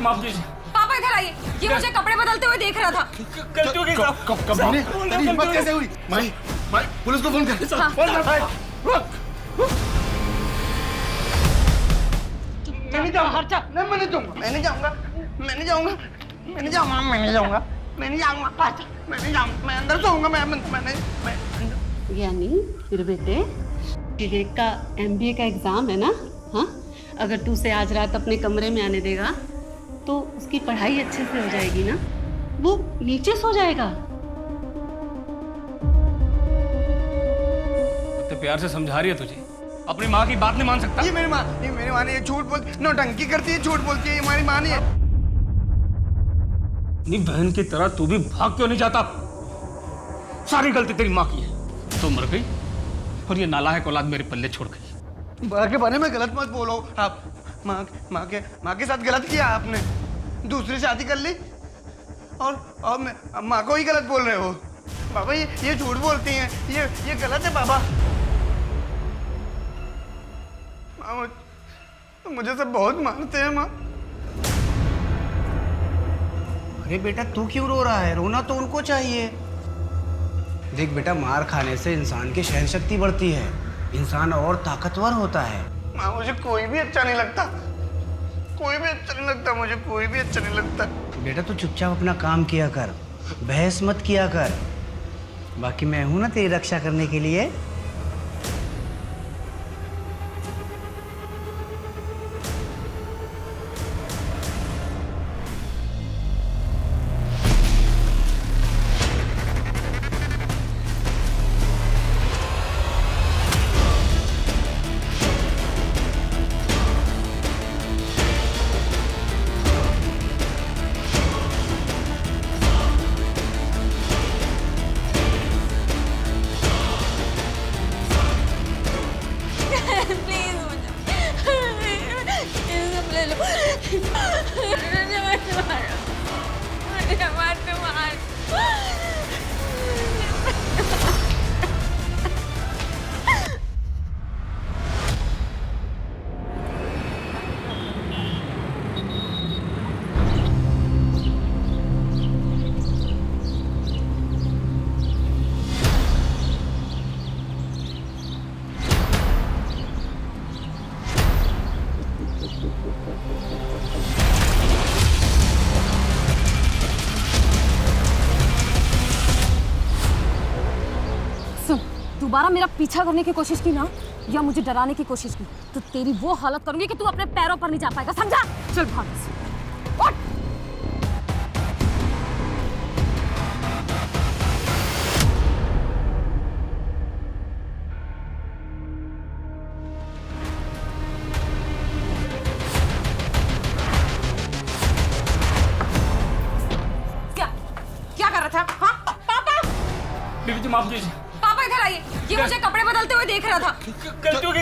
जी माफ कीजिए। पापा इधर आइए, ये मुझे कपड़े बदलते हुए देख रहा था। गलतियों की कब तेरी हिम्मत कैसे हुई? माई पुलिस को फोन कर। फोन कर भाई। मैं नहीं जाऊंगा। मैं नहीं जाऊंगा। मैं नहीं जाऊंगा। मैं नहीं जाऊंगा। मैं नहीं जाऊंगा। मैं नहीं जाऊंगा। मैं नहीं जाऊंगा। मैं नहीं जाऊंगा। मैं अंदर सोऊंगा। मैं यानी मेरे बेटे विवेक का MBA का एग्जाम है ना? हाँ, अगर तू उसे आज रात अपने कमरे में आने देगा तो उसकी पढ़ाई अच्छे से हो जाएगी ना, वो नीचे सो जाएगा। तो प्यार से समझा रही है तुझे, अपनी माँ की बात नहीं मान सकता। ये मेरी माँ नहीं है। झूठ बोलती, नौटंकी करती है, झूठ बोलती है। ये हमारी माँ नहीं है। नहीं बहन की तरह तू भी भाग क्यों नहीं जाता? सारी गलती तेरी माँ की है। तो मर गई और ये नालायक औलाद मेरे पल्ले छोड़ गई। माँ के बारे में गलत मत बोलो आप। माँ के साथ गलत किया आपने, दूसरी शादी कर ली और माँ को ही गलत बोल रहे हो। बाबा ये झूठ बोलती हैं, ये गलत है बाबा। मुझे सब बहुत मानते हैं माँ। अरे बेटा तू क्यों रो रहा है? रोना तो उनको चाहिए। देख बेटा, मार खाने से इंसान की सहन शक्ति बढ़ती है, इंसान और ताकतवर होता है। माँ मुझे कोई भी अच्छा नहीं लगता। कोई भी अच्छा नहीं लगता मुझे। कोई भी अच्छा नहीं लगता। बेटा तू चुपचाप अपना काम किया कर, बहस मत किया कर। बाकी मैं हूं ना तेरी रक्षा करने के लिए। दोबारा मेरा पीछा करने की कोशिश की ना, या मुझे डराने की कोशिश की, तो तेरी वो हालत करूंगी कि तू अपने पैरों पर नहीं जा पाएगा, समझा? चल भाग। उठ। क्या कर रहा था? हाँ पापा। बीबी जी माफ कीजिए। पापा इधर आइए, ये मुझे कपड़े बदलते हुए देख रहा था। गलतियों की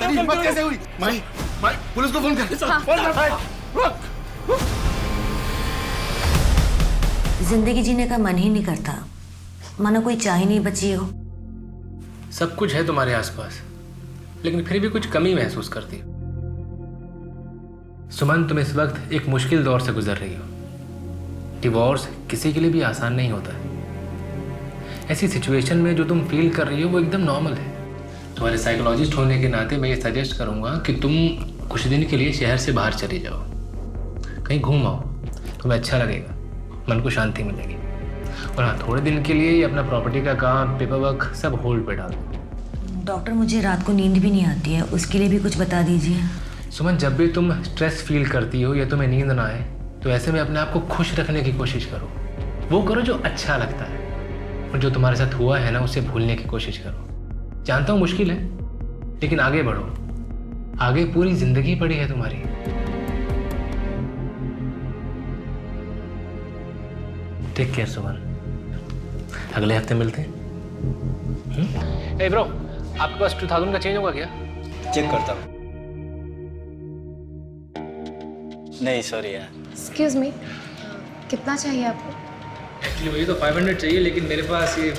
तेरी हिम्मत कैसे हुई? माई पुलिस को फोन कर। फोन कर भाई। जिंदगी जीने का मन ही नहीं करता, मानो कोई चाह ही नहीं बची हो। सब कुछ है तुम्हारे आसपास, लेकिन फिर भी कुछ कमी महसूस करती हो। सुमन, तुम इस वक्त एक मुश्किल दौर से गुजर रही हो। डिवोर्स किसी के लिए भी आसान नहीं होता है। ऐसी सिचुएशन में जो तुम फील कर रही हो वो एकदम नॉर्मल है। तुम्हारे साइकोलॉजिस्ट होने के नाते मैं ये सजेस्ट करूँगा कि तुम कुछ दिन के लिए शहर से बाहर चले जाओ, कहीं घूम आओ, तुम्हें अच्छा लगेगा, मन को शांति मिलेगी। और हाँ, थोड़े दिन के लिए ये अपना प्रॉपर्टी का काम, पेपर वर्क सब होल्ड पे डाल दो। डॉक्टर, मुझे रात को नींद भी नहीं आती है, उसके लिए भी कुछ बता दीजिए। सुमन, जब भी तुम स्ट्रेस फील करती हो या तुम्हें नींद ना आए तो ऐसे में अपने आप को खुश रखने की कोशिश करो। वो करो जो अच्छा लगता है, और जो तुम्हारे साथ हुआ है ना उसे भूलने की कोशिश करो। जानता हूँ मुश्किल है, लेकिन आगे बढ़ो। आगे पूरी जिंदगी पड़ी है तुम्हारी। टेक केयर सुमन, अगले हफ्ते मिलते हैं। ए ब्रो, आपके पास 2000 का चेंज होगा क्या? चेक करता हूँ। नहीं सॉरी यार। एक्सक्यूज मी, कितना चाहिए आपको? एक्चुअली मुझे तो 500 चाहिए, लेकिन मेरे पास ये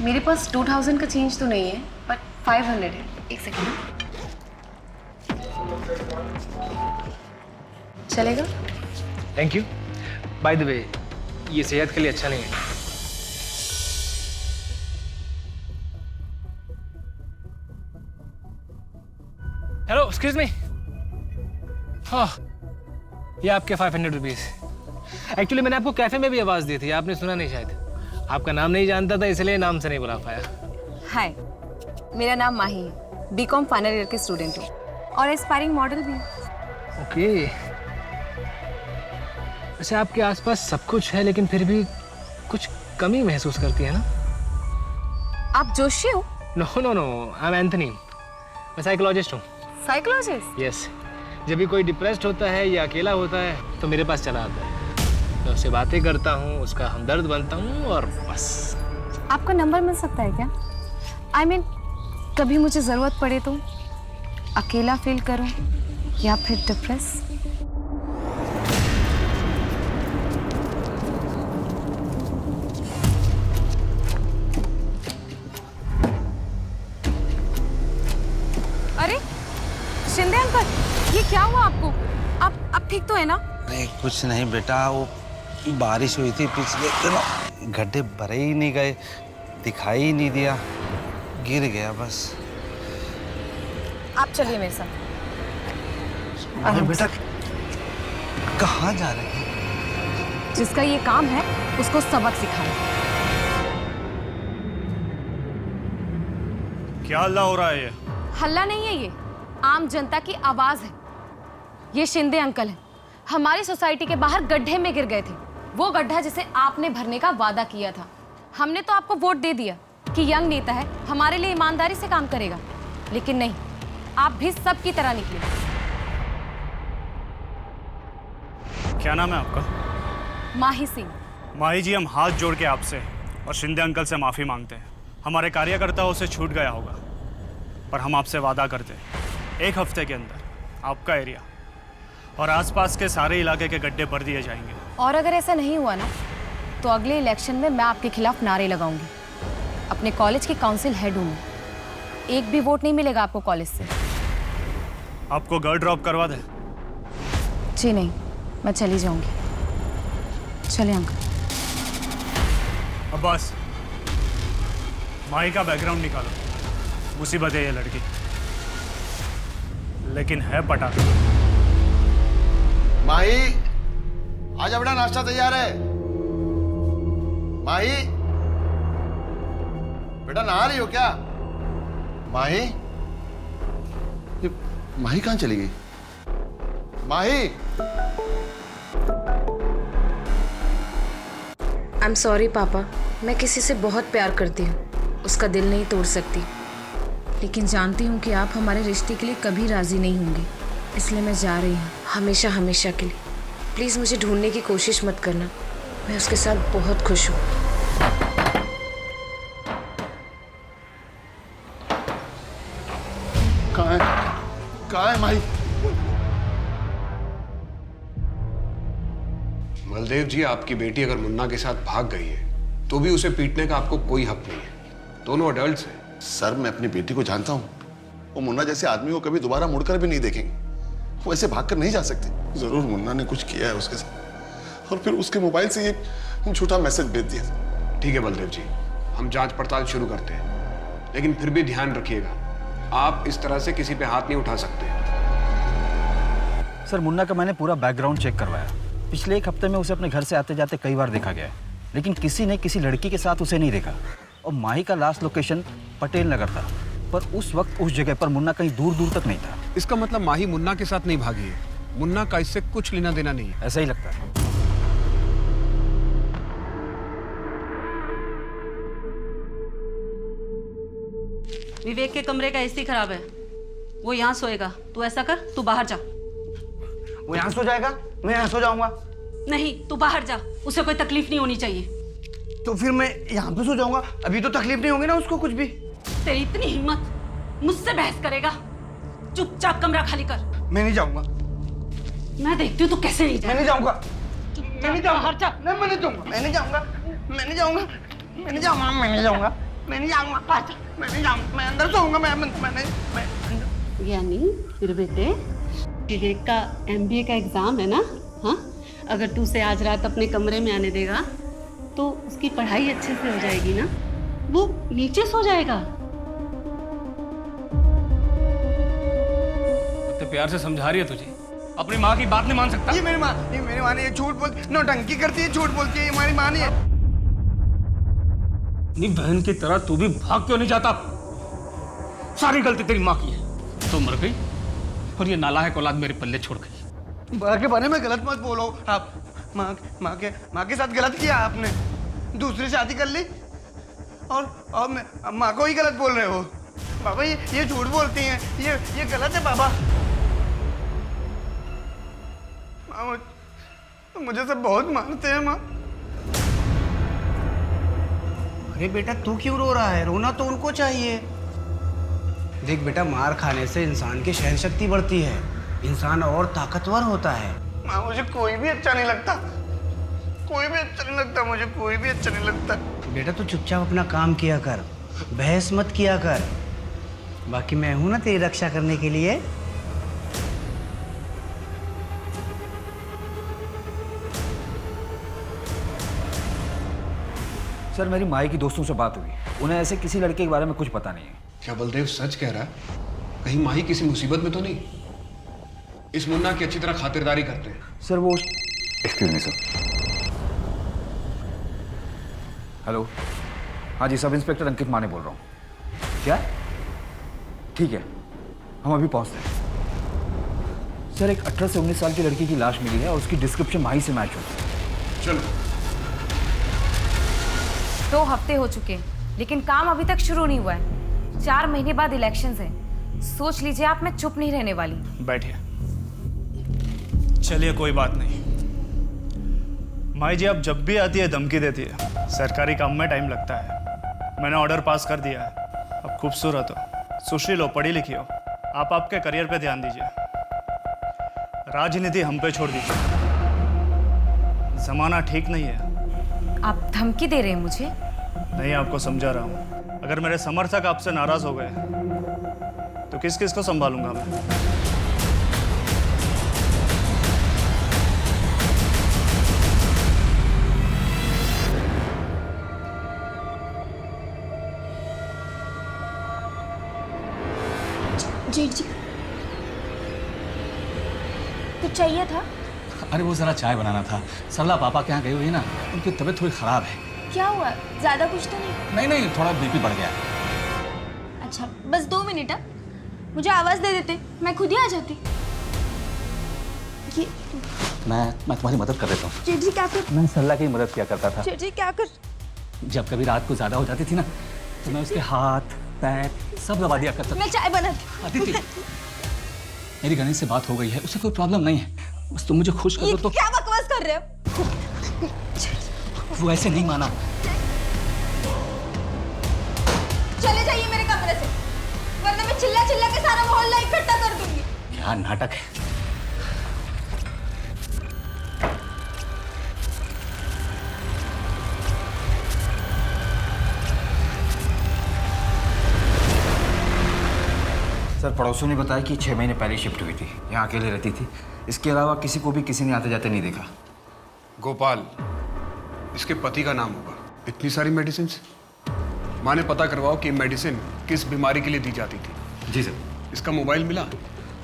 मेरे पास 2000 का चेंज तो नहीं है, बट 500 है। एक सेकंड। चलेगा? Thank you. By the way, ये सेहत के लिए अच्छा नहीं है। Hello, excuse me. हाँ, ये आपके 500 रुपीज़। एक्चुअली मैंने आपको कैफे में भी आवाज़ दी थी, आपने सुना नहीं शायद। आपका नाम नहीं जानता था, इसलिए नाम से नहीं बुला पाया। हाय, मेरा नाम माही है, बीकॉम फाइनल ईयर के स्टूडेंट हूँ और एस्पायरिंग मॉडल भी हूँ। ओके। वैसे आपके आसपास सब कुछ है, लेकिन फिर भी कुछ कमी महसूस करती है ना? आप जोशी हो? No no no, I am Anthony. मैं साइकोलॉजिस्ट हूँ। साइकोलॉजिस्ट? यस। जब भी कोई डिप्रेस्ड होता है या अकेला होता है तो मेरे पास चला आता है। मैं उससे बातें करता हूँ, उसका हमदर्द बनता हूँ और बस। आपका नंबर मिल सकता है क्या? I mean, कभी मुझे ज़रूरत पड़े तो अकेला फील करूँ या फिर डिप्रेस। अरे शिंदे अंकल, ये क्या हुआ आपको? आप ठीक तो है ना? नहीं कुछ नहीं बेटा, वो बारिश हुई थी पिछले दिनों, गड्ढे भरे ही नहीं गए, दिखाई ही नहीं दिया, गिर गया बस। आप चलिए मेरे साथ। अरे बेटा कहाँ जा रहे हैं? जिसका ये काम है उसको सबक सिखाना। क्या हल्ला हो रहा है? ये हल्ला नहीं है, ये आम जनता की आवाज है। ये शिंदे अंकल हैं, हमारी सोसाइटी के बाहर गड्ढे में गिर गए थे। वो गड्ढा जिसे आपने भरने का वादा किया था। हमने तो आपको वोट दे दिया कि यंग नेता है, हमारे लिए ईमानदारी से काम करेगा, लेकिन नहीं, आप भी सब की तरह निकले। क्या नाम है आपका? माही सिंह। माही जी, हम हाथ जोड़ के आपसे और शिंदे अंकल से माफ़ी मांगते हैं। हमारे कार्यकर्ताओं से छूट गया होगा, पर हम आपसे वादा करते हैं 1 हफ्ते के अंदर आपका एरिया और आसपास के सारे इलाके के गड्ढे भर दिए जाएंगे। और अगर ऐसा नहीं हुआ ना, तो अगले इलेक्शन में मैं आपके खिलाफ नारे लगाऊंगी। अपने कॉलेज की काउंसिल हेड हूँ मैं। एक भी वोट नहीं मिलेगा आपको कॉलेज से। आपको घर ड्रॉप करवा दें? जी नहीं, मैं चली जाऊंगी। चलिए अंकल। अब्बास, माही का बैकग्राउंड निकालो। मुसीबत है ये लड़की, लेकिन है पटाखा। माही, आजा बेटा, नाश्ता तैयार है। माही, बेटा नहा रही हो क्या? माही, ये माही कहाँ चली गई? माही, आई एम सॉरी पापा, मैं किसी से बहुत प्यार करती हूँ, उसका दिल नहीं तोड़ सकती, लेकिन जानती हूँ कि आप हमारे रिश्ते के लिए कभी राजी नहीं होंगे, इसलिए मैं जा रही हूँ, हमेशा हमेशा के लिए। प्लीज़ मुझे ढूंढने की कोशिश मत करना, मैं उसके साथ बहुत खुश हूँ। कहाँ है माही? बलदेव जी, आपकी बेटी अगर मुन्ना के साथ भाग गई है तो भी उसे पीटने का आपको कोई हक नहीं है। दोनों अडल्ट्स हैं। सर, मैं अपनी बेटी को जानता हूँ। वो मुन्ना जैसे आदमी को कभी दोबारा मुड़कर भी नहीं देखेंगे। वो ऐसे भागकर नहीं जा सकते। जरूर मुन्ना ने कुछ किया है उसके साथ और फिर उसके मोबाइल से ये झूठा मैसेज भेज दिया। ठीक है बलदेव जी, हम जांच पड़ताल शुरू करते हैं, लेकिन फिर भी ध्यान रखिएगा, आप इस तरह से किसी पे हाथ नहीं उठा सकते। सर, मुन्ना का मैंने पूरा बैकग्राउंड चेक करवाया। पिछले 1 हफ्ते में उसे अपने घर से आते जाते कई बार देखा गया है, लेकिन किसी ने किसी लड़की के साथ उसे नहीं देखा। और माही का लास्ट लोकेशन पटेल नगर था, पर उस वक्त उस जगह पर मुन्ना कहीं दूर दूर तक नहीं था। इसका मतलब माही मुन्ना के साथ नहीं भागी है। मुन्ना का इससे कुछ लेना देना नहीं है। ऐसा ही लगता है। विवेक के कमरे का एसी खराब है, वो यहाँ सोएगा। तू ऐसा कर, तू बाहर जा। वो यहाँ सो जाएगा, मैं यहाँ सो जाऊंगा। नहीं, तू बाहर जा, उसे कोई तकलीफ नहीं होनी चाहिए। तो फिर मैं यहाँ पे सो जाऊंगा, अभी तो तकलीफ नहीं होगी ना उसको कुछ भी। तेरी इतनी हिम्मत, मुझसे बहस करेगा? चुपचाप कमरा खाली कर। मैं नहीं जाऊंगा। मैं देखती हूँ तू कैसे नहीं मैं नहीं जाऊंगा। मैं नहीं जाऊंगा। बाहर जा। नहीं, मैं नहीं जाऊंगा। मैं नहीं जाऊंगा। मैं नहीं जाऊंगा। मैं नहीं जाऊंगा। मैं नहीं जाऊंगा। मैं नहीं जाऊंगा। मैं नहीं जाऊंगा। मैं अंदर सोऊंगा। मैं यानी फिर बेटे डिरेक्ट का MBA का एग्ज़ाम है ना, हाँ? अगर तू उसे आज रात अपने कमरे में आने देगा तो उसकी पढ़ाई अच्छे से हो जाएगी ना, वो नीचे सो जाएगा। तो प्यार से समझा रही है तुझे, अपनी माँ की बात नहीं मान सकता। ये मेरी माँ नहीं, ये झूठ बोलती, नौटंकी करती है, झूठ बोलती है, ये हमारी माँ नहीं है। अपनी बहन की तरह तू भी भाग क्यों नहीं जाता? सारी गलती तेरी माँ की है। तो मर गई और ये नालायक औलाद मेरे पल्ले छोड़ गई। माँ के बारे में गलत मत बोलो आप। माँ के साथ गलत किया आपने, दूसरी शादी कर ली और माँ को ही गलत बोल रहे हो। बाबा ये झूठ बोलती हैं, ये गलत है बाबा। मुझे सब बहुत मानते हैं माँ। अरे बेटा तू क्यों रो रहा है? रोना तो उनको चाहिए। देख बेटा, मार खाने से इंसान की सहन शक्ति बढ़ती है, इंसान और ताकतवर होता है। माँ मुझे कोई भी अच्छा नहीं लगता, कोई भी अच्छा नहीं लगता, मुझे कोई भी अच्छा नहीं लगता। बेटा तू चुपचाप अपना काम किया कर, बहस मत किया कर। बाकी मैं हूं ना तेरी रक्षा करने के लिए। सर मेरी माई की दोस्तों से बात हुई, उन्हें ऐसे किसी लड़के के बारे में कुछ पता नहीं है। क्या बलदेव सच कह रहा है? कहीं माही किसी मुसीबत में तो नहीं? इस मुन्ना की अच्छी तरह खातिरदारी करते हैं। सर वो एक्सक्यूज मी सर। हेलो, हाँ जी, सब इंस्पेक्टर अंकित माने बोल रहा हूँ। क्या? ठीक है, हम अभी पहुँचते हैं। सर एक 18 से 19 साल की लड़की की लाश मिली है और उसकी डिस्क्रिप्शन माही से मैच होती है। चलो। 2 हफ्ते हो चुके हैं लेकिन काम अभी तक शुरू नहीं हुआ है। 4 महीने बाद इलेक्शंस है। सोच लीजिए आप, मैं चुप नहीं रहने वाली। बैठिए। चलिए कोई बात नहीं। माई जी आप जब भी आती है धमकी देती है। सरकारी काम में टाइम लगता है। मैंने ऑर्डर पास कर दिया है। आप खूबसूरत हो, सुशील हो, पढ़ी लिखी हो, आप आपके करियर पे ध्यान दीजिए। राजनीति हम पे छोड़ दीजिए। जमाना ठीक नहीं है। आप धमकी दे रहे हैं मुझे? नहीं, आपको समझा रहा हूँ। अगर मेरे समर्थक आपसे नाराज हो गए तो किस किस को संभालूंगा मैं? जेठ जी, कुछ चाहिए था? अरे वो जरा चाय बनाना था। सरला पापा के यहाँ गई हुई है ना, उनकी तबीयत थोड़ी खराब है। क्या हुआ? ज्यादा कुछ तो नहीं? नहीं, थोड़ा बीपी बढ़ गया। अच्छा बस 2 मिनट, मुझे आवाज दे देते, मैं खुद ही आ जाती। ये मैं तुम्हारी मदद कर देता हूँ। जेठ जी क्या कर? मैं सरला की मदद किया करता था। जेठ जी क्या कर? जब कभी रात को ज्यादा हो जाती थी ना, तो मैं उसके हाथ पैर सब दबा दिया करता था। मैं चाय बनाती। अदिति, मेरी गणेश से बात हो गई है, उससे कोई प्रॉब्लम नहीं है। बस तुम मुझे खुश कर दो तो। क्या बकवास कर रहे हो? वो ऐसे नहीं माना। चले जाइए मेरे कमरे से, वरना मैं चिल्ला चिल्ला के सारा मोहल्ला इकट्ठा कर दूंगी। क्या नाटक है। सर पड़ोसियों ने बताया कि 6 महीने पहले शिफ्ट हुई थी, यहाँ अकेले रहती थी। इसके अलावा किसी को भी किसी ने आते जाते नहीं देखा। गोपाल, इसके पति का नाम होगा। इतनी सारी मेडिसिन, माँ ने पता करवाओ कि मेडिसिन किस बीमारी के लिए दी जाती थी। जी सर। इसका मोबाइल मिला?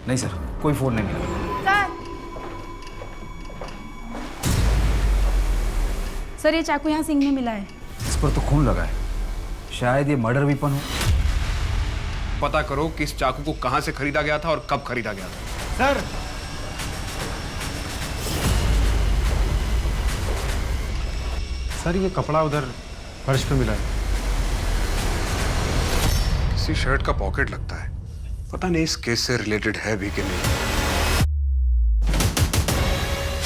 नहीं सर, कोई फोन नहीं मिला। सर ये चाकू यहाँ सिंह में मिला है। इस पर तो खून लगा है, शायद ये मर्डर वेपन हो। पता करो कि इस चाकू को कहां से खरीदा गया था और कब खरीदा गया था। सर सर ये कपड़ा उधर फर्श पे मिला है। किसी शर्ट का पॉकेट लगता है। पता नहीं इस केस से रिलेटेड है भी कि नहीं।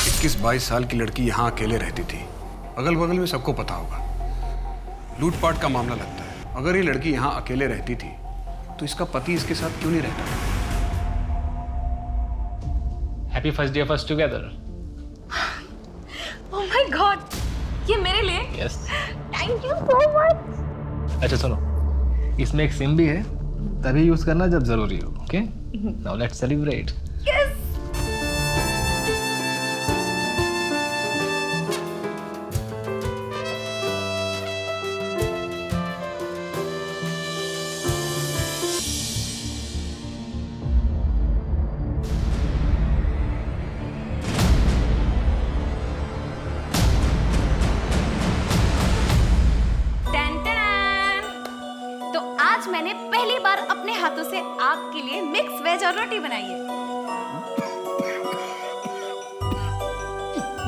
21-22 साल की लड़की यहाँ अकेले रहती थी। अगल बगल में सबको पता होगा। लूटपाट का मामला लगता है। अगर ये लड़की यहाँ अकेले रहती थी तो इसका पति इसके साथ क्यों नहीं रहता? Happy first day of us together. Oh my God, ये मेरे लिए? Yes. Thank you so much. अच्छा सुनो, इसमें एक सिम भी है, तभी यूज करना जब जरूरी हो। Okay, now let's celebrate. Yes. हाथों से आपके लिए मिक्स वेज और रोटी बनाई है।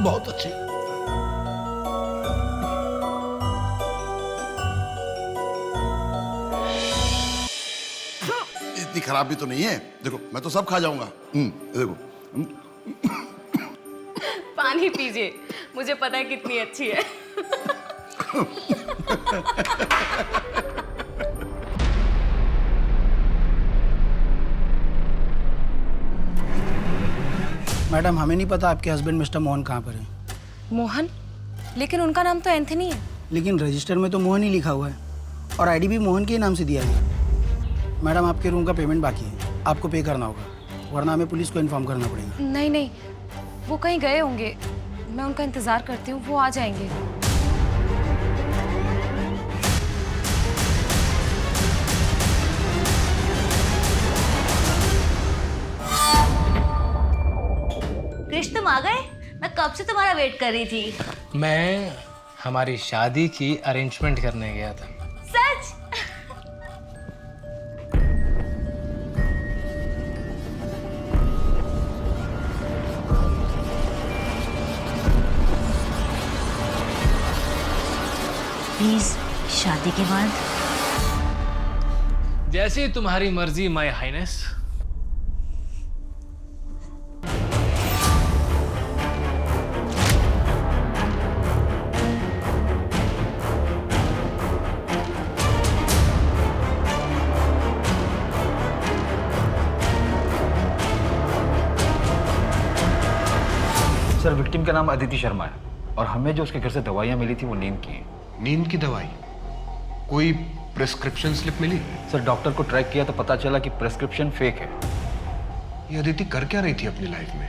बहुत अच्छी। इतनी खराब भी तो नहीं है। देखो मैं तो सब खा जाऊंगा। देखो। पानी पीजिए, मुझे पता है कितनी अच्छी है। मैडम हमें नहीं पता आपके हस्बैंड मिस्टर मोहन कहाँ पर है। मोहन? लेकिन उनका नाम तो एंथनी है। लेकिन रजिस्टर में तो मोहन ही लिखा हुआ है और आईडी भी मोहन के ही नाम से दिया है। मैडम आपके रूम का पेमेंट बाकी है, आपको पे करना होगा, वरना हमें पुलिस को इन्फॉर्म करना पड़ेगा। नहीं नहीं, वो कहीं गए होंगे, मैं उनका इंतजार करती हूँ, वो आ जाएंगे। कृष्ण तुम आ गए? मैं कब से तुम्हारा वेट कर रही थी। मैं हमारी शादी की अरेंजमेंट करने गया था। सच? प्लीज शादी के बाद? जैसी तुम्हारी मर्जी माय हाइनेस। सर विक्टिम का नाम अदिति शर्मा है और हमें जो उसके घर से दवाइयाँ मिली थी वो नींद की हैं। नींद की दवाई? कोई प्रिस्क्रिप्शन स्लिप मिली? सर डॉक्टर को ट्रैक किया तो पता चला कि प्रिस्क्रिप्शन फेक है। ये अदिति कर क्या रही थी अपनी लाइफ में?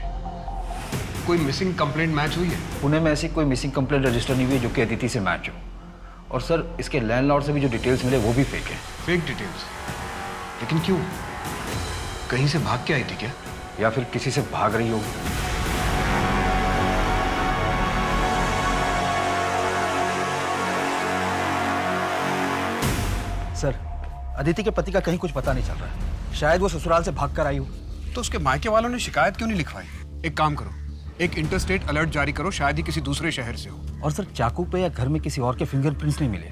कोई मिसिंग कंप्लेंट मैच हुई है? पुणे में ऐसी कोई मिसिंग कंप्लेंट रजिस्टर नहीं हुई है जो कि अदिति से मैच हो। और सर इसके लैंडलॉर्ड से भी जो डिटेल्स मिले वो भी फेक है। Fake details? लेकिन क्यों? कहीं से भाग के आई थी क्या? या फिर किसी से भाग रही होगी। सर अदिति के पति का कहीं कुछ पता नहीं चल रहा है, शायद वो ससुराल से भाग कर आई हो। तो उसके मायके वालों ने शिकायत क्यों नहीं लिखवाई? एक काम करो, एक इंटरस्टेट अलर्ट जारी करो, शायद ही किसी दूसरे शहर से हो। और सर चाकू पे या घर में किसी और के फिंगरप्रिंट्स नहीं मिले।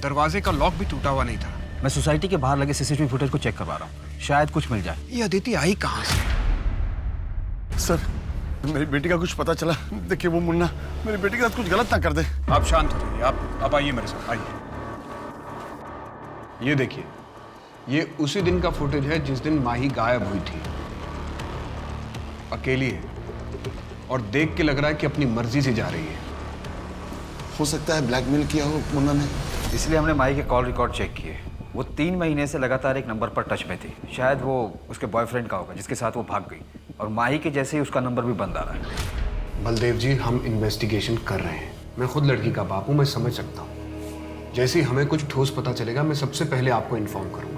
दरवाजे का लॉक भी टूटा हुआ नहीं था। मैं सोसाइटी के बाहर लगे सीसीटीवी फुटेज को चेक करवा रहा हूँ, शायद कुछ मिल जाए। ये अदिति आई कहाँ से? सर मेरी बेटी का कुछ पता चला। देखिए वो मुन्ना मेरी बेटी के साथ कुछ गलत ना कर दे। आप शांत हो जाइए, आप आइए मेरे साथ, आइए। ये देखिए, ये उसी दिन का फुटेज है जिस दिन माही गायब हुई थी। अकेली है और देख के लग रहा है कि अपनी मर्जी से जा रही है। हो सकता है ब्लैकमेल किया हो मुन्ना ने, इसलिए हमने माही के कॉल रिकॉर्ड चेक किए। वो 3 महीने से लगातार एक नंबर पर टच में थी, शायद वो उसके बॉयफ्रेंड का होगा जिसके साथ वो भाग गई, और माही के जैसे ही उसका नंबर भी बंद आ रहा है। बलदेव जी हम इन्वेस्टिगेशन कर रहे हैं, मैं खुद लड़की का बाप हूं, मैं समझ सकता हूं। जैसे ही हमें कुछ ठोस पता चलेगा मैं सबसे पहले आपको इन्फॉर्म करूंगा।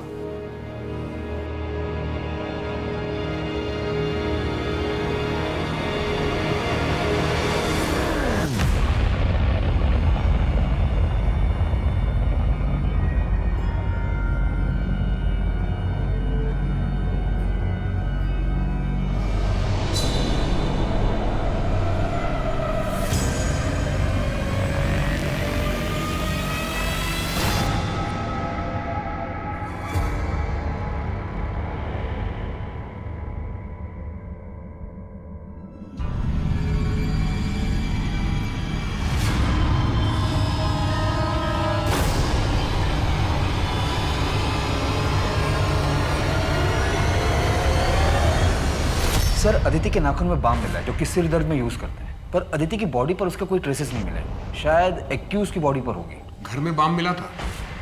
सर अदिति के नाखून में बाम मिला है जो कि सिर दर्द में यूज करते हैं, पर अदिति की बॉडी पर उसका कोई ट्रेसेस नहीं मिले। शायद एक्यूज की बॉडी पर होगी। घर में बाम मिला था?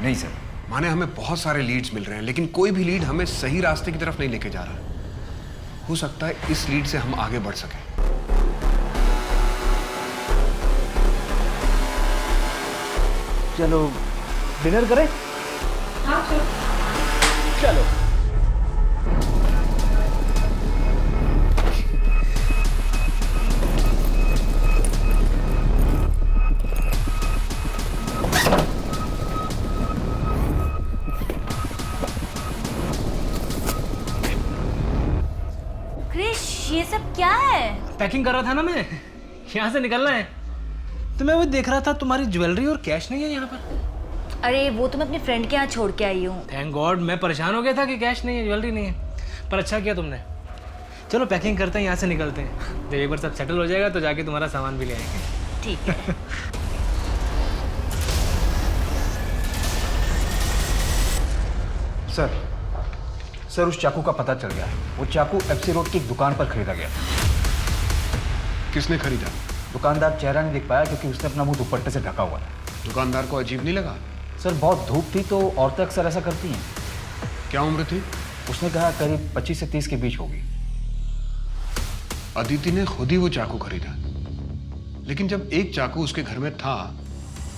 नहीं सर। माने हमें बहुत सारे लीड्स मिल रहे हैं लेकिन कोई भी लीड हमें सही रास्ते की तरफ नहीं लेके जा रहा। हो सकता है इस लीड से हम आगे बढ़ सकें। चलो डिनर करें? हाँ चलो। पैकिंग कर रहा था ना मैं, यहाँ से निकलना है। तो मैं वो देख रहा था तुम्हारी ज्वेलरी और कैश नहीं है यहाँ पर। अरे वो तो मैं अपने फ्रेंड के यहाँ छोड़ के आई हूँ। थैंक गॉड, मैं परेशान हो गया था कि कैश नहीं है, ज्वेलरी नहीं है। पर अच्छा किया तुमने। चलो पैकिंग करते हैं, यहाँ से निकलते हैं। जब एक बार सब सेटल हो जाएगा तो जाके तुम्हारा सामान भी ले आएंगे। ठीक है। सर उस चाकू का पता चल गया। वो चाकू एफसी रोड की एक दुकान पर खरीदा गया। किसने खरीदा? दुकानदार चेहरा नहीं देख पाया क्योंकि उसने अपना मुंह दुपट्टे से ढका हुआ था। दुकानदार को अजीब नहीं लगा? सर बहुत धूप थी तो औरतें अक्सर ऐसा करती हैं। क्या उम्र थी? उसने कहा करीब 25 से 30 के बीच होगी। अदिति ने खुद ही वो चाकू खरीदा, लेकिन जब एक चाकू उसके घर में था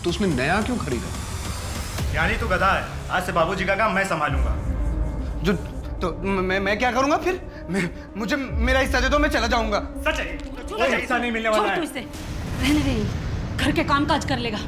तो उसने नया क्यों खरीदा? यानी तू गधा है। आज से बाबूजी का काम मैं संभालूंगा। जो तो मैं क्या करूंगा फिर? मुझे मेरा हिस्सा दे दो, मैं चला जाऊंगा। सच है, कोई हिस्सा नहीं मिलने वाला है। छोड़ तू इसे, रहने दे, घर के काम काज कर लेगा।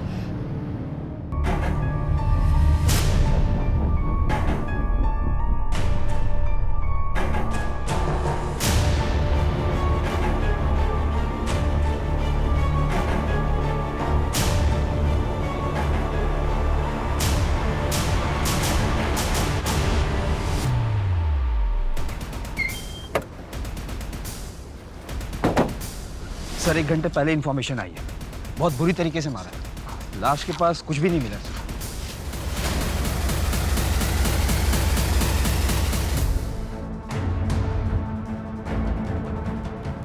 सर 1 घंटे पहले इन्फॉर्मेशन आई है। बहुत बुरी तरीके से मारा है। लाश के पास कुछ भी नहीं मिला।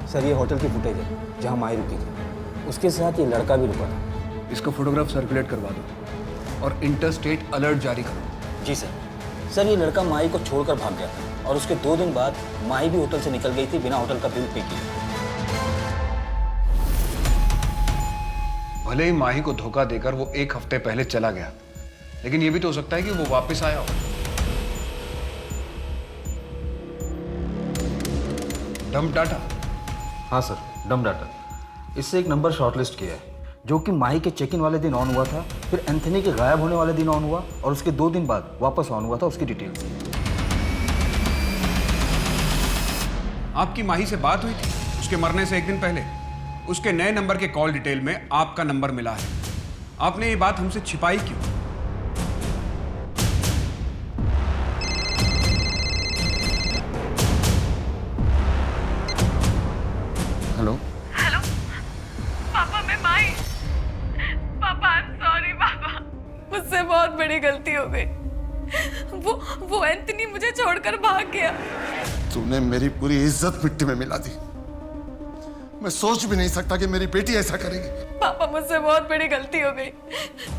सर ये होटल की फुटेज है जहाँ माही रुकी थी, उसके साथ ये लड़का भी रुका था। इसका फोटोग्राफ सर्कुलेट करवा दो और इंटरस्टेट अलर्ट जारी करो। जी सर। सर ये लड़का माही को छोड़कर भाग गया था और उसके 2 दिन बाद माही भी होटल से निकल गई थी बिना होटल का बिल पे किए। भले ही माही को धोखा देकर वो 1 हफ्ते पहले चला गया, लेकिन ये भी तो हो सकता है कि वो वापस आया हो। Dump data? हाँ सर, डम डाटा। इससे एक नंबर शॉर्टलिस्ट किया है जो कि माही के चेक इन वाले दिन ऑन हुआ था, फिर एंथनी के गायब होने वाले दिन ऑन हुआ और उसके 2 दिन बाद वापस ऑन हुआ था। उसकी डिटेल्स। आपकी माही से बात हुई थी उसके मरने से 1 दिन पहले? उसके नए नंबर के कॉल डिटेल में आपका नंबर मिला है। आपने ये बात हमसे छिपाई क्यों? हेलो हेलो पापा, मैं माही। पापा आई एम सॉरी पापा, मुझसे बहुत बड़ी गलती हो गई। वो एंथनी मुझे छोड़कर भाग गया। तूने मेरी पूरी इज्जत मिट्टी में मिला दी। मैं सोच भी नहीं सकता कि मेरी बेटी ऐसा करेगी। पापा मुझसे बहुत बड़ी गलती हो गई,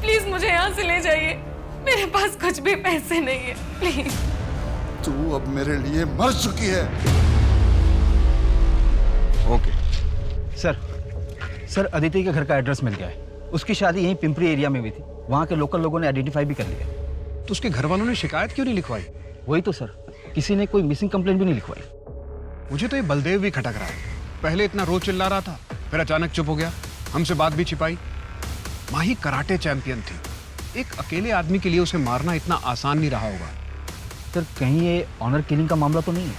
प्लीज मुझे यहाँ से ले जाइए। मेरे पास कुछ भी पैसे नहीं है, प्लीज। तू अब मेरे लिए मर चुकी है। ओके सर अदिति के घर का एड्रेस मिल गया है। उसकी शादी यहीं पिंपरी एरिया में हुई थी। वहाँ के लोकल लोगों ने आइडेंटिफाई भी कर लिया। तो उसके घर वालों ने शिकायत क्यों नहीं लिखवाई? वही तो सर, किसी ने कोई मिसिंग कंप्लेंट भी नहीं लिखवाई। मुझे तो ये बलदेव भी खटक रहा है। पहले इतना रोज चिल्ला रहा था, फिर अचानक चुप हो गया, हमसे बात भी छिपाई। माही कराटे चैंपियन थी। एक अकेले आदमी के लिए उसे मारना इतना आसान नहीं रहा होगा। सर कहीं ये ऑनर किलिंग का मामला तो नहीं है?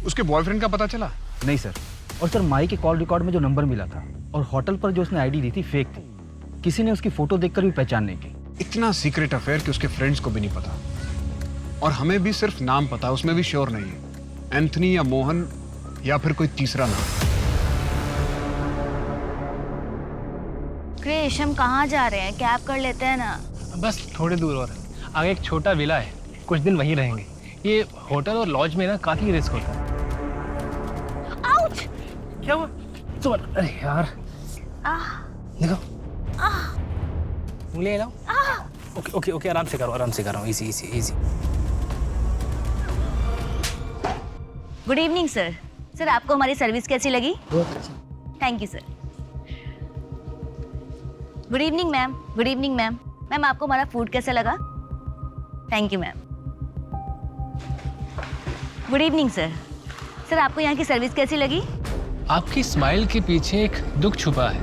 उसके बॉयफ्रेंड का पता चला? नहीं सर। और सर माही के कॉल रिकॉर्ड में जो नंबर मिला था और होटल पर जो उसने आईडी दी थी फेक थी। किसी ने उसकी फोटो देखकर भी पहचान नहीं की। इतना सीक्रेट अफेयर कि उसके फ्रेंड्स को भी नहीं पता, और हमें भी सिर्फ नाम पता, उसमें भी श्योर नहीं है एंथनी या मोहन या फिर कोई तीसरा नाम। क्रिश, हम कहाँ जा रहे हैं? कैब कर लेते हैं ना। बस थोड़ी दूर और आगे एक छोटा विला है, कुछ दिन वहीं रहेंगे। ये होटल और लॉज में ना काफी रिस्क होता है। आउच! क्या हुआ? तो अरे यार देखो, उंगली हिलाओ। ओके ओके ओके, आराम से करो, easy easy easy. Good evening sir. Sir आपको हमारी सर्विस कैसी लगी? बहुत अच्छा। Thank you sir. Good evening ma'am. Good evening ma'am. Ma'am आपको हमारा फूड कैसा लगा? Thank you ma'am. Good evening sir. Sir आपको यहाँ की सर्विस कैसी लगी? आपकी स्माइल के पीछे एक दुख छुपा है।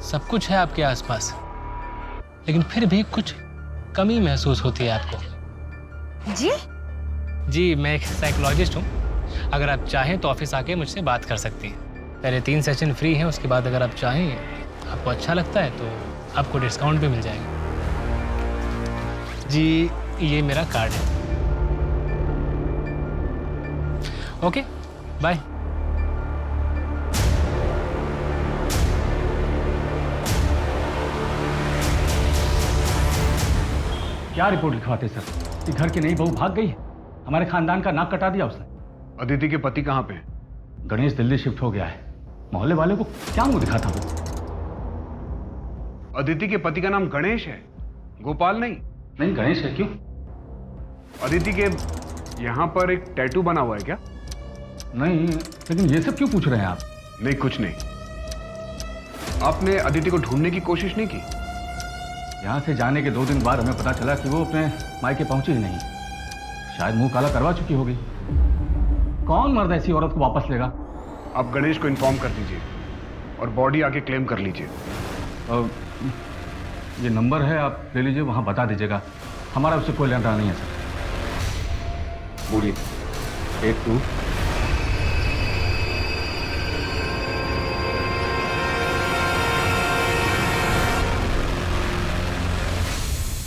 सब कुछ है आपके आसपास, लेकिन फिर भी कुछ कमी महसूस होती है आपको। जी? जी मैं एक साइकोलॉजिस्ट हूँ, अगर आप चाहें तो ऑफिस आके मुझसे बात कर सकती हैं। पहले 3 सेशन फ्री हैं, उसके बाद अगर आप चाहें, आपको अच्छा लगता है तो आपको डिस्काउंट भी मिल जाएगा। जी ये मेरा कार्ड है। Okay bye. क्या रिपोर्ट लिखवाते सर कि घर की नई बहू भाग गई है, हमारे खानदान का नाक कटा दिया उसने। अदिति के पति कहाँ पे हैं? गणेश दिल्ली शिफ्ट हो गया है, मोहल्ले वाले को क्या मुंह दिखाता वो। अदिति के पति का नाम गणेश है, गोपाल नहीं? नहीं गणेश है। क्यों? अदिति के यहाँ पर एक टैटू बना हुआ है क्या? नहीं, लेकिन ये सब क्यों पूछ रहे हैं आप? नहीं कुछ नहीं। आपने अदिति को ढूंढने की कोशिश नहीं की? यहाँ से जाने के 2 दिन बाद हमें पता चला कि वो अपने मायके पहुंची ही नहीं। शायद मुंह काला करवा चुकी होगी। कौन मर्द ऐसी औरत को वापस लेगा? आप गणेश को इन्फॉर्म कर दीजिए और बॉडी आके क्लेम कर लीजिए। ये नंबर है, आप ले लीजिए, वहाँ बता दीजिएगा। हमारा उससे कोई लेना नहीं है सर। बोलिए। 82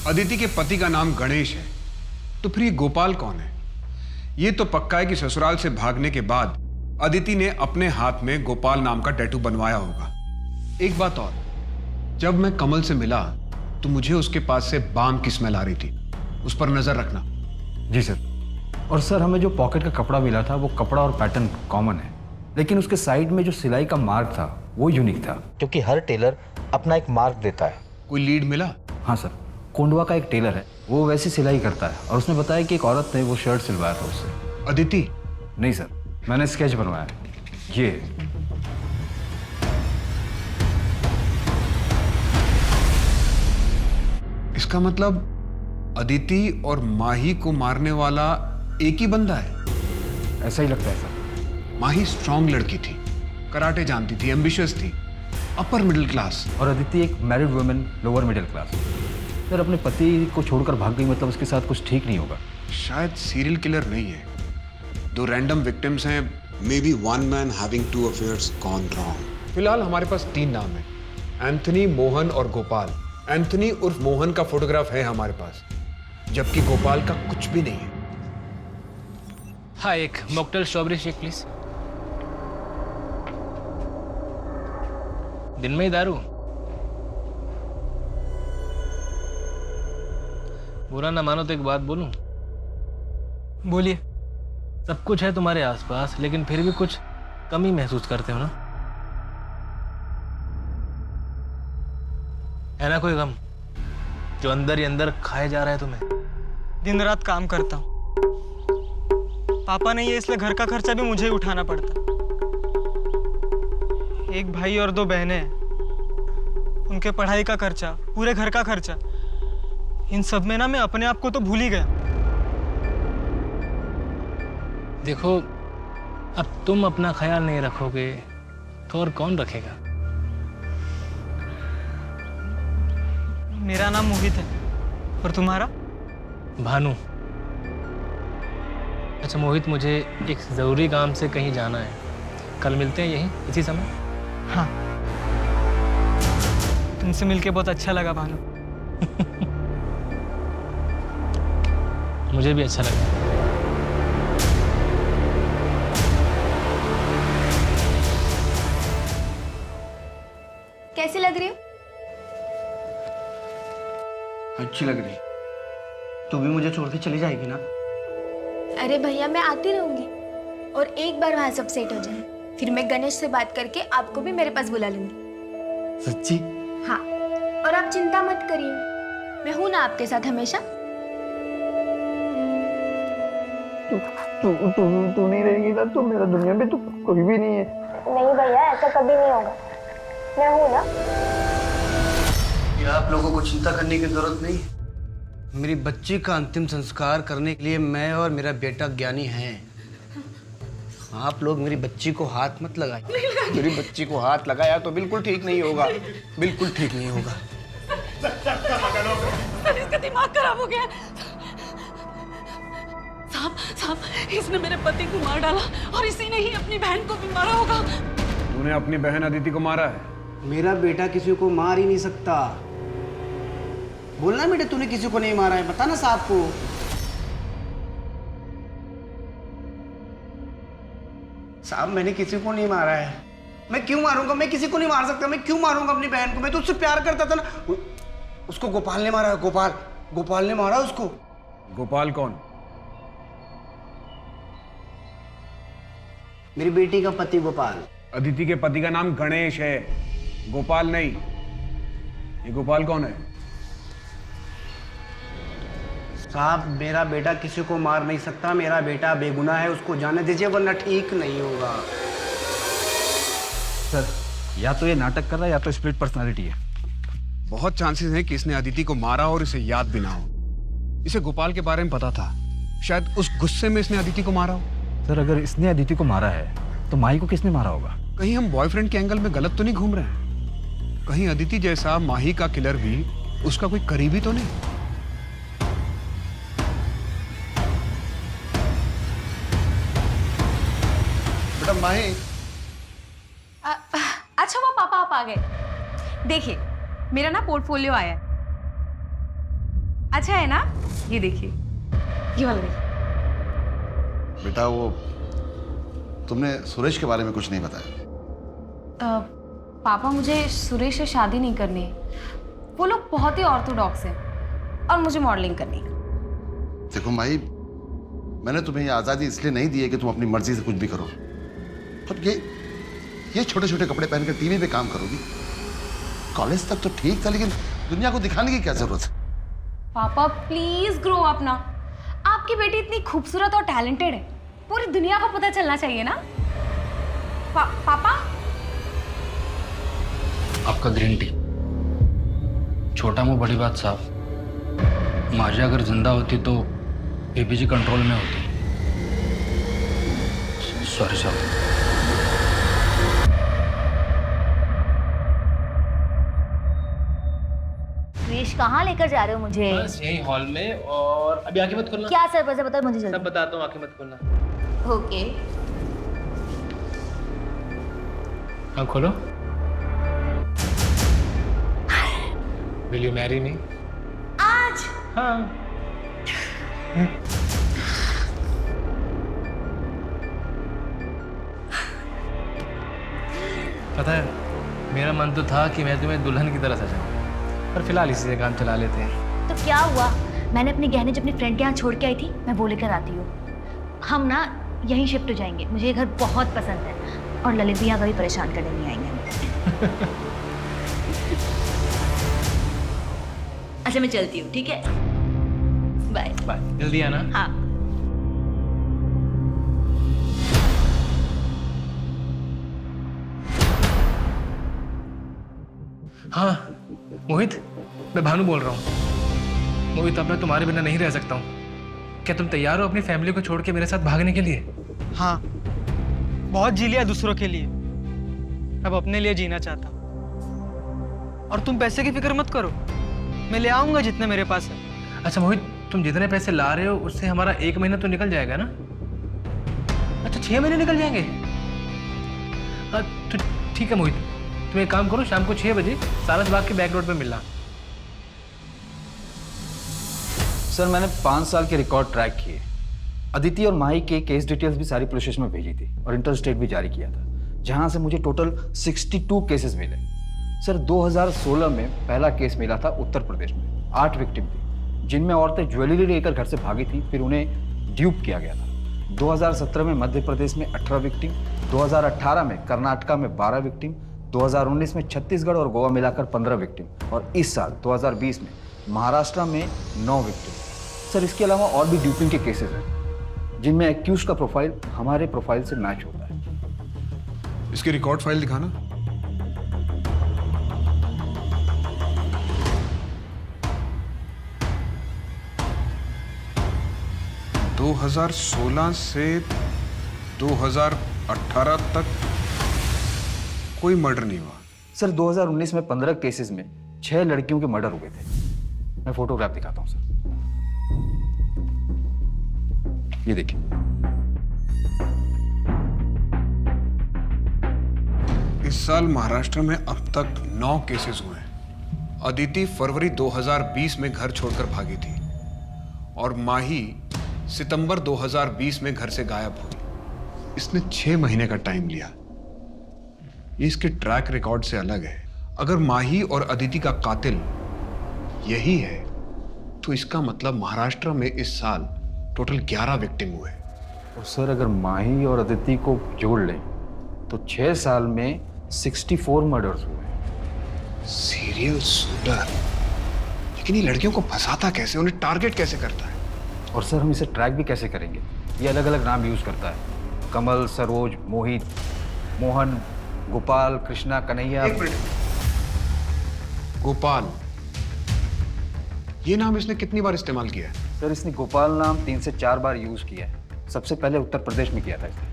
अदिति के पति का नाम गणेश है, तो फिर ये गोपाल कौन है? ये तो पक्का है कि ससुराल से भागने के बाद अदिति ने अपने हाथ में गोपाल नाम का टैटू बनवाया होगा। एक बात और, जब मैं कमल से मिला तो मुझे उसके पास से बाम की स्मेल आ रही थी, उस पर नजर रखना। जी सर। और सर हमें जो पॉकेट का कपड़ा मिला था वो कपड़ा और पैटर्न कॉमन है, लेकिन उसके साइड में जो सिलाई का मार्क था वो यूनिक था। क्योंकि हर टेलर अपना एक मार्क देता है। कोई लीड मिला? हाँ सर, कोंडवा का एक टेलर है, वो वैसी सिलाई करता है और उसने बताया कि एक औरत ने वो शर्ट सिलवाया था उससे। अदिति? नहीं सर, मैंने स्केच बनवाया। ये इसका मतलब अदिति और माही को मारने वाला एक ही बंदा है? ऐसा ही लगता है सर। माही स्ट्रांग लड़की थी, कराटे जानती थी, एम्बिशियस थी, अपर मिडिल क्लास। और अदिति एक married women, lower middle class. Sir अपने पति को छोड़कर भाग गई, मतलब उसके साथ कुछ ठीक नहीं होगा। शायद सीरियल किलर नहीं है, 2 रैंडम विक्टिम्स हैं, may be 1 man having 2 affairs gone wrong। फिलहाल हमारे पास 3 नाम हैं, एंथनी, मोहन और गोपाल। एंथनी उर्फ मोहन का फोटोग्राफ है हमारे पास, जबकि गोपाल का कुछ भी नहीं है। हाँ एक मॉकटेल स्ट्रॉबेरी शेक प्लीज। दिन में ही दारू? बुरा ना मानो तो एक बात बोलूं? बोलिए। सब कुछ है तुम्हारे आसपास, लेकिन फिर भी कुछ कमी महसूस करते हो ना? है ना कोई गम जो अंदर ही अंदर खाए जा रहा है तुम्हें? दिन रात काम करता हूँ, पापा नहीं है इसलिए घर का खर्चा भी मुझे ही उठाना पड़ता। एक भाई और 2 बहनें हैं, उनके पढ़ाई का खर्चा, पूरे घर का खर्चा, इन सब में ना मैं अपने आप को तो भूल ही गया। देखो अब तुम अपना ख्याल नहीं रखोगे तो और कौन रखेगा? मेरा नाम मोहित है, और तुम्हारा? भानु। अच्छा मोहित, मुझे एक ज़रूरी काम से कहीं जाना है, कल मिलते हैं यहीं इसी समय? हाँ, तुमसे मिलके बहुत अच्छा लगा भानु। मुझे भी अच्छा लगा। कैसी लग रही हो? अच्छी लग रही। तू भी मुझे छोड़ के चली जाएगी ना? अरे भैया मैं आती रहूंगी, और एक बार वहाँ सब सेट हो जाए फिर मैं गणेश से बात करके आपको भी मेरे पास बुला लूंगी। सच्ची? हाँ, और आप चिंता मत करिए, मैं हूं ना आपके साथ हमेशा। तू नहीं रहेगी ना तो मेरा दुनिया में तो कोई भी नहीं है। नहीं भैया, ऐसा कभी नहीं होगा, मैं हूं ना। ये आप लोगों को चिंता करने की जरूरत नहीं। मेरी बच्ची का अंतिम संस्कार करने के लिए मैं और मेरा बेटा ज्ञानी हैं। आप लोग मेरी बच्ची को हाथ मत लगाइए। मेरी बच्ची को हाथ लगाया तो बिल्कुल ठीक नहीं होगा, बिल्कुल ठीक नहीं होगा। इसका दिमाग खराब हो गया। साहब साहब इसने मेरे पति को मार डाला और इसी ने ही अपनी बहन को भी मारा होगा। तूने अपनी बहन अदिति को मारा है? मेरा बेटा किसी को मार ही नहीं सकता। बोलना बेटा तूने किसी को नहीं मारा है, बता ना साहब को। साहब मैंने किसी को नहीं मारा है। मैं क्यों मारूंगा? मैं किसी को नहीं मार सकता। मैं क्यों मारूंगा अपनी बहन को? मैं तो उससे प्यार करता था ना। उसको गोपाल ने मारा है। गोपाल ने मारा उसको। गोपाल कौन? मेरी बेटी का पति गोपाल। अदिति के पति का नाम गणेश है, गोपाल नहीं। ये गोपाल कौन है? साहब मेरा बेटा किसी को मार नहीं सकता। मेरा बेटा बेगुनाह है, उसको जाने दीजिए वरना ठीक नहीं होगा। सर या तो ये नाटक कर रहा है या तो स्प्लिट पर्सनालिटी है। बहुत चांसेस हैं कि इसने अदिति को मारा और इसे याद भी ना हो। इसे गोपाल के बारे में पता था, शायद उस गुस्से में इसने अदिति को मारा हो। सर अगर इसने अदिति को मारा है तो माही को किसने मारा होगा? कहीं हम बॉयफ्रेंड के एंगल में गलत तो नहीं घूम रहे हैं? कहीं अदिति जैसा माही का किलर भी उसका कोई करीबी तो नहीं? बेटा माही। अच्छा वो पापा आप आ गए। देखिए मेरा ना पोर्टफोलियो आया है। अच्छा है ना? ये देखिए, ये वाला देखिए। बेटा वो तुमने सुरेश के बारे में कुछ नहीं बताया। पापा मुझे सुरेश से शादी नहीं करनी है। वो लोग बहुत ही ऑर्थोडॉक्स हैं और मुझे मॉडलिंग करनी है। देखो माही, मैंने तुम्हें ये आज़ादी इसलिए नहीं दी है कि तुम अपनी मर्जी से कुछ भी करो। और ये छोटे छोटे कपड़े पहनकर टीवी पे काम करोगी? कॉलेज तक तो ठीक था, लेकिन दुनिया को दिखाने की क्या जरूरत है? पापा प्लीज ग्रो अप ना। आपकी बेटी इतनी खूबसूरत और टैलेंटेड है, पूरी दुनिया को पता चलना चाहिए ना। पापा आपका ग्रीन टी। छोटा मुंह बड़ी बात साहब। माजा अगर जिंदा होती तो बीबीजी कंट्रोल में होती। सॉरी साहब। सुरेश कहाँ लेकर जा रहे हो मुझे? बस यही हॉल में, और अभी आंखें मत खोलना। क्या सर वैसे बताओ मुझे जल्दी। सब बताता हूँ, आंखें मत खोलना। ओके। हाँ खोलो। Will you marry me? आज? हाँ। पता है मेरा मन तो था कि मैं तुम्हें दुल्हन की तरह सजाऊं, पर फिलहाल इसी से काम चला लेते हैं। तो क्या हुआ? मैंने अपने गहने जब अपनी फ्रेंड के यहाँ छोड़ के आई थी, मैं वो लेकर आती हूँ। हम ना यहीं शिफ्ट हो जाएंगे। मुझे ये घर बहुत पसंद है और ललित भी यहाँ कभी परेशान करने नहीं आएंगे। अच्छा मैं चलती हूँ, ठीक है? Bye bye. जल्दी आना। हाँ। हाँ मोहित, मैं भानु बोल रहा हूँ। मोहित अब मैं तुम्हारे बिना नहीं रह सकता हूँ। क्या तुम तैयार हो अपनी फैमिली को छोड़ के मेरे साथ भागने के लिए? हाँ, बहुत जी लिया दूसरों के लिए, अब अपने लिए जीना चाहता हूँ। और तुम पैसे की फिक्र मत करो, मैं ले आऊंगा जितने मेरे पास है। अच्छा मोहित, तुम जितने पैसे ला रहे हो उससे हमारा 1 महीना तो निकल जाएगा ना? अच्छा 6 महीने निकल जाएंगे? तो ठीक है मोहित, तुम एक काम करो, शाम को 6 बजे सारस बाग के बैक रोड पे मिलना। सर मैंने 5 साल के रिकॉर्ड ट्रैक किए। अदिति और माही के केस डिटेल्स भी सारी पुलिस स्टेशन में भेजी थी और इंटर स्टेट भी जारी किया था, जहां से मुझे टोटल 62 केसेस मिले। सर 2016 में पहला केस मिला था उत्तर प्रदेश में। 8 विक्टिम थी, जिनमें औरतें ज्वेलरी लेकर घर से भागी थी, फिर उन्हें ड्यूप किया गया था। 2017 में मध्य प्रदेश में 18 विक्टिम, 2018 में कर्नाटका में 12 विक्टिम, 2019 में छत्तीसगढ़ और गोवा मिलाकर 15 विक्टिम, और इस साल 2020 में महाराष्ट्र में 9 विक्टिम। सर इसके अलावा और भी ड्यूपिंग के केसेस हैं, जिनमें एक्यूज का प्रोफाइल हमारे प्रोफाइल से मैच होता है। इसकी रिकॉर्ड फाइल दिखाना। तो 2016 से 2018 तक कोई मर्डर नहीं हुआ। सर 2019 में 15 केसेस में 6 लड़कियों के मर्डर हुए थे। मैं फोटोग्राफ दिखाता हूं सर। ये देखिए। इस साल महाराष्ट्र में अब तक 9 केसेस हुए हैं। अदिति फरवरी 2020 में घर छोड़कर भागी थी और माही सितंबर 2020 में घर से गायब हुई। इसने 6 महीने का टाइम लिया। ये इसके ट्रैक रिकॉर्ड से अलग है। अगर माही और अदिति का कातिल यही है तो इसका मतलब महाराष्ट्र में इस साल टोटल 11 विक्टिम हुए। और सर अगर माही और अदिति को जोड़ लें तो 6 साल में 64 मर्डर्स हुए। Serial shooter. लेकिन ये लड़कियों को फंसाता कैसे, उन्हें टारगेट कैसे करता है? और सर हम इसे ट्रैक भी कैसे करेंगे? ये अलग अलग नाम यूज करता है। कमल, सरोज, मोहित, मोहन, गोपाल, कृष्णा, कन्हैया। एक मिनट। गोपाल, ये नाम इसने कितनी बार इस्तेमाल किया है? सर इसने गोपाल नाम 3 से 4 बार यूज किया है। सबसे पहले उत्तर प्रदेश में किया था इसने।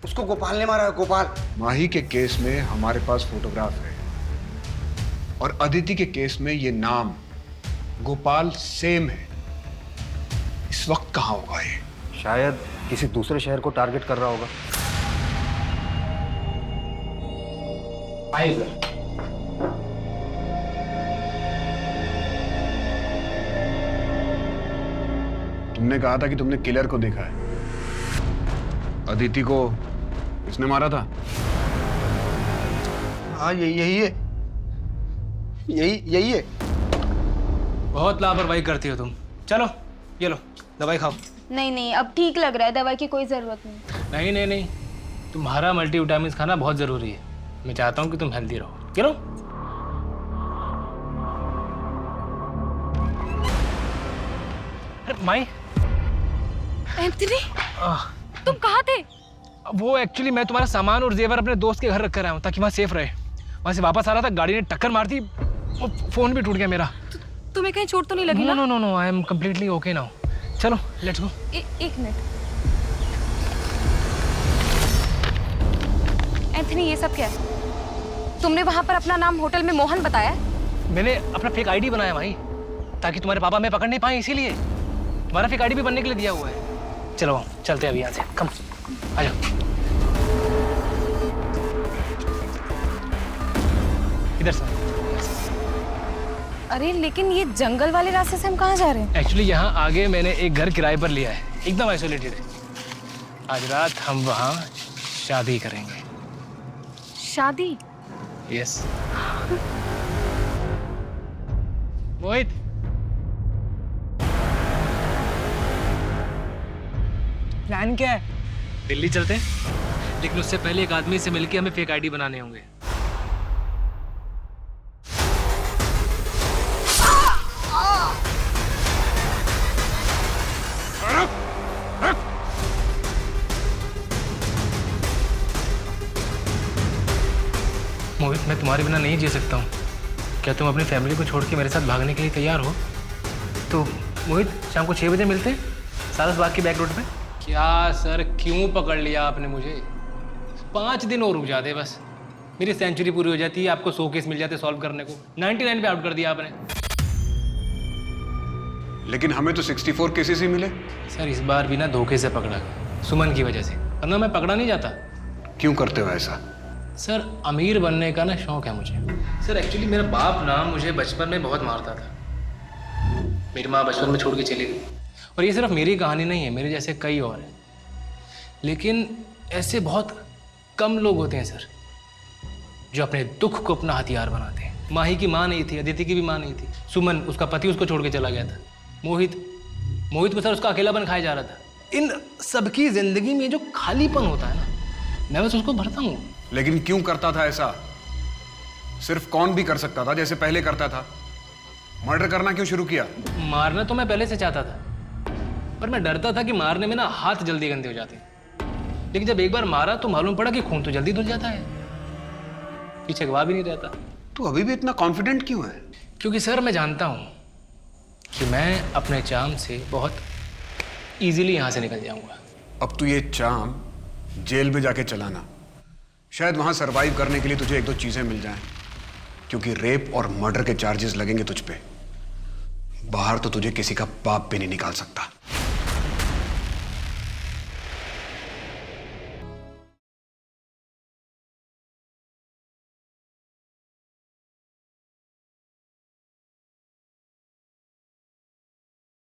उसको गोपाल ने मारा है, गोपाल। माही के केस में हमारे पास फोटोग्राफ है और अदिति के केस में ये नाम गोपाल सेम है। इस वक्त कहाँ होगा ये? शायद किसी दूसरे शहर को टारगेट कर रहा होगा। आइए सर। तुमने कहा था कि तुमने किलर को देखा है। अदिति को इसने मारा था? हाँ यही है, यही है। बहुत लापरवाही करती हो तुम। चलो ये लो दवाई खाओ। नहीं नहीं, अब ठीक लग रहा है, दवाई की कोई ज़रूरत नहीं। नहीं, तुम्हारा मल्टीविटामिन खाना बहुत ज़रूरी है। मैं चाहता हूँ कि तुम हेल्दी रहो। चलो। अरे माई। एंथनी, तुम कहाँ थे? वो एक्चुअली मैं तुम्हारा सामान और जेवर अपने दोस्त के घर रख कर आया हूँ ताकि वहाँ सेफ रहे। वहाँ से वापस आ रहा था, गाड़ी ने टक्कर मार दी, फोन भी टूट गया मेरा। तुम्हें कहीं चोट तो नहीं लगी ना? No, I am completely okay now. चलो लेट्स गो। एक मिनट एंथनी, ये सब क्या है? तुमने वहां पर अपना नाम होटल में मोहन बताया? मैंने अपना फेक आईडी बनाया भाई, ताकि तुम्हारे पापा मैं पकड़ नहीं पाए, इसीलिए तुम्हारा फेक आईडी भी बनने के लिए दिया हुआ है। चलो चलते हैं अभी यहाँ से। कम आ जाओ। इधर से। अरे लेकिन ये जंगल वाले रास्ते से हम कहाँ जा रहे हैं? एक्चुअली यहाँ आगे मैंने एक घर किराए पर लिया है, एकदम आइसोलेटेड है। आज रात हम वहाँ शादी करेंगे। शादी? यस। मोहित, प्लान क्या है? दिल्ली चलते हैं, लेकिन उससे पहले एक आदमी से मिलके हमें फेक आईडी बनाने होंगे। मोहित, मैं तुम्हारे बिना नहीं जी सकता हूँ। क्या तुम अपनी फैमिली को छोड़ के मेरे साथ भागने के लिए तैयार हो? तो मोहित, शाम को 6 बजे मिलते हैं सारस बाग की बैक रोड पे। क्या सर, क्यों पकड़ लिया आपने मुझे? 5 दिन और रुक जाते बस, मेरी सेंचुरी पूरी हो जाती है, आपको 100 केस मिल जाते सॉल्व करने को। 99 पे आउट कर दिया आपने। लेकिन हमें तो 64 केसेस ही मिले। सर इस बार भी ना धोखे से पकड़ा गया, सुमन की वजह से, वरना मैं पकड़ा नहीं जाता। क्यों करते हो ऐसा? सर अमीर बनने का ना शौक है मुझे। सर एक्चुअली मेरा बाप ना मुझे बचपन में बहुत मारता था। मेरी माँ बचपन में छोड़ के चली गई। और ये सिर्फ मेरी कहानी नहीं है, मेरे जैसे कई और हैं। लेकिन ऐसे बहुत कम लोग होते हैं सर, जो अपने दुख को अपना हथियार बनाते हैं। माही की माँ नहीं थी, अदिति की भी माँ नहीं थी। सुमन, उसका पति उसको छोड़ के चला गया था। मोहित को सर उसका अकेलापन खाया जा रहा था। इन सबकी जिंदगी में जो खालीपन होता है ना, मैं बस उसको भरता हूँ। लेकिन क्यों करता था ऐसा? सिर्फ कौन भी कर सकता था जैसे पहले करता था। मर्डर करना क्यों शुरू किया? मारना तो मैं पहले से चाहता था, पर मैं डरता था कि मारने में ना हाथ जल्दी गंदे हो जाते हैं। लेकिन जब एक बार मारा तो मालूम पड़ा कि खून तो जल्दी धुल जाता है, पीछे गवाह भी नहीं रहता। तू अभी भी इतना कॉन्फिडेंट क्यों है? क्योंकि सर मैं जानता हूँ कि मैं अपने चाम से बहुत इजीली यहाँ से निकल जाऊँगा। अब तू ये चाम जेल में जाके चलाना, शायद वहाँ सरवाइव करने के लिए तुझे 1-2 चीज़ें मिल जाएं, क्योंकि रेप और मर्डर के चार्जेस लगेंगे तुझ पे। बाहर तो तुझे किसी का बाप भी नहीं निकाल सकता।